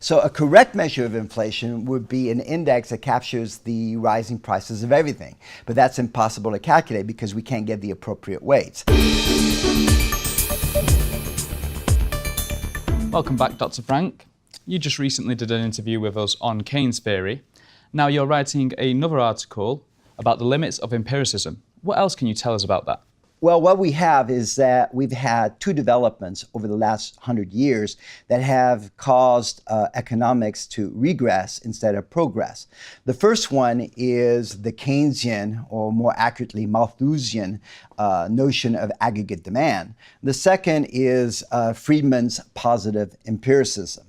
So a correct measure of inflation would be an index that captures the rising prices of everything. But that's impossible to calculate because we can't get the appropriate weights. Welcome back, Dr. Frank. You just recently did an interview with us on Keynes theory. Now you're writing another article about the limits of empiricism. What else can you tell us about that? Well, what we have is that we've had two developments over the last 100 years that have caused economics to regress instead of progress. The first one is the Keynesian, or more accurately Malthusian, notion of aggregate demand. The second is Friedman's positive empiricism.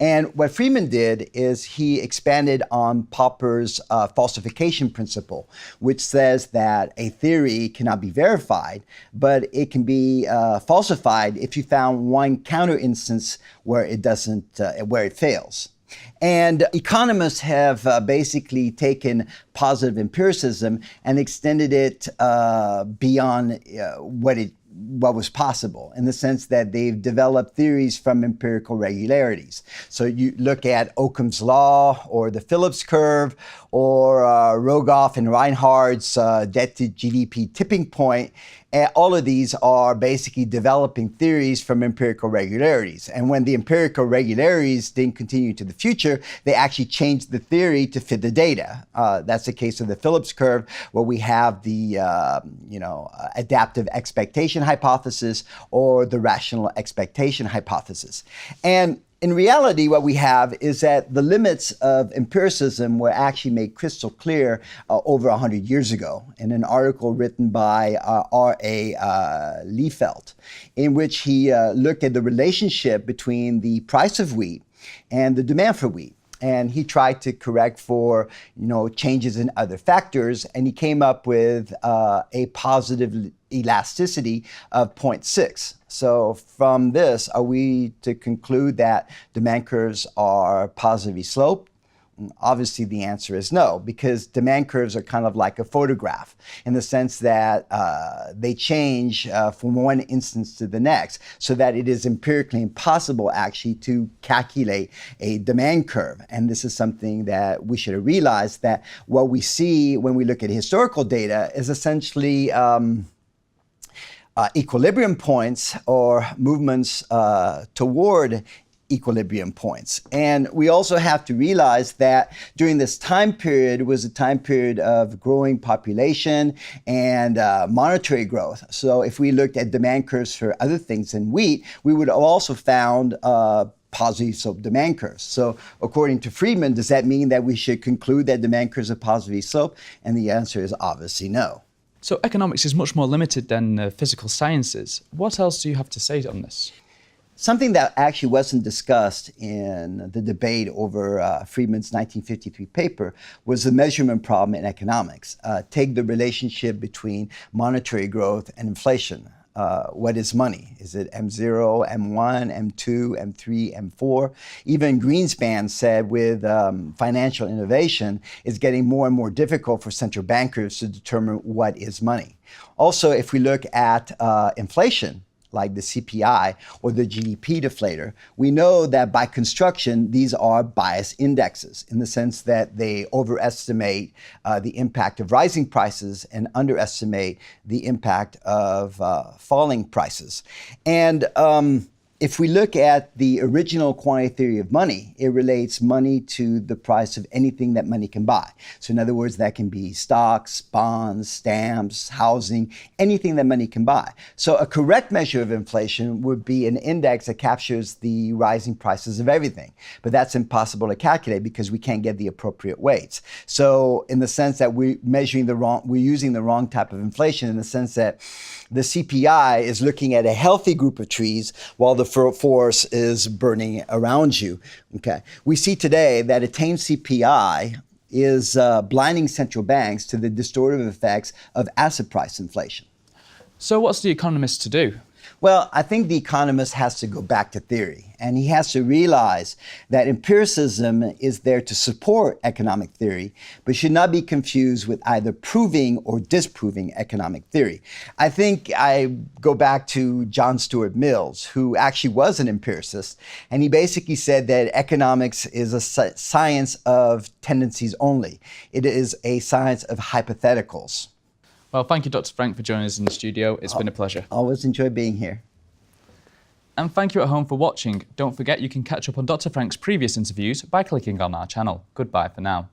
And what Friedman did is he expanded on Popper's falsification principle, which says that a theory cannot be verified, but it can be falsified if you found one counter instance where it doesn't, where it fails. And economists have basically taken positive empiricism and extended it beyond what was possible, in the sense that they've developed theories from empirical regularities. So you look at Occam's law or the Phillips curve or Rogoff and Reinhardt's debt to GDP tipping point. All of these are basically developing theories from empirical regularities. And when the empirical regularities didn't continue to the future, they actually changed the theory to fit the data. That's the case of the Phillips curve, where we have the adaptive expectation hypothesis or the rational expectation hypothesis. And in reality, what we have is that the limits of empiricism were actually made crystal clear over 100 years ago in an article written by R.A. Liefeld, in which he looked at the relationship between the price of wheat and the demand for wheat. And he tried to correct for, changes in other factors, and he came up with a positive elasticity of 0.6. So from this, are we to conclude that demand curves are positively sloped? Obviously, the answer is no, because demand curves are kind of like a photograph in the sense that they change from one instance to the next, so that it is empirically impossible actually to calculate a demand curve. And this is something that we should have realized, that what we see when we look at historical data is essentially equilibrium points or movements toward equilibrium points. And we also have to realize that during this time period was a time period of growing population and monetary growth. So if we looked at demand curves for other things than wheat, we would have also found positive slope demand curves. So according to Friedman, does that mean that we should conclude that demand curves are positively sloped? And the answer is obviously no. So economics is much more limited than physical sciences. What else do you have to say on this? Something that actually wasn't discussed in the debate over Friedman's 1953 paper was the measurement problem in economics. Take the relationship between monetary growth and inflation. What is money? Is it M0, M1, M2, M3, M4? Even Greenspan said with financial innovation, it's getting more and more difficult for central bankers to determine what is money. Also, if we look at inflation, like the CPI or the GDP deflator, we know that by construction, these are bias indexes in the sense that they overestimate the impact of rising prices and underestimate the impact of falling prices. And if we look at the original quantity theory of money, it relates money to the price of anything that money can buy. So in other words, that can be stocks, bonds, stamps, housing, anything that money can buy. So a correct measure of inflation would be an index that captures the rising prices of everything. But that's impossible to calculate because we can't get the appropriate weights. So in the sense that we're using the wrong type of inflation, in the sense that the CPI is looking at a healthy group of trees while the forest is burning around you. Okay. We see today that a tame CPI is blinding central banks to the distortive effects of asset price inflation. So what's the economist to do? Well, I think the economist has to go back to theory, and he has to realize that empiricism is there to support economic theory, but should not be confused with either proving or disproving economic theory. I think I go back to John Stuart Mills, who actually was an empiricist, and he basically said that economics is a science of tendencies only. It is a science of hypotheticals. Well, thank you, Dr. Frank, for joining us in the studio. It's been a pleasure. Always enjoy being here. And thank you at home for watching. Don't forget you can catch up on Dr. Frank's previous interviews by clicking on our channel. Goodbye for now.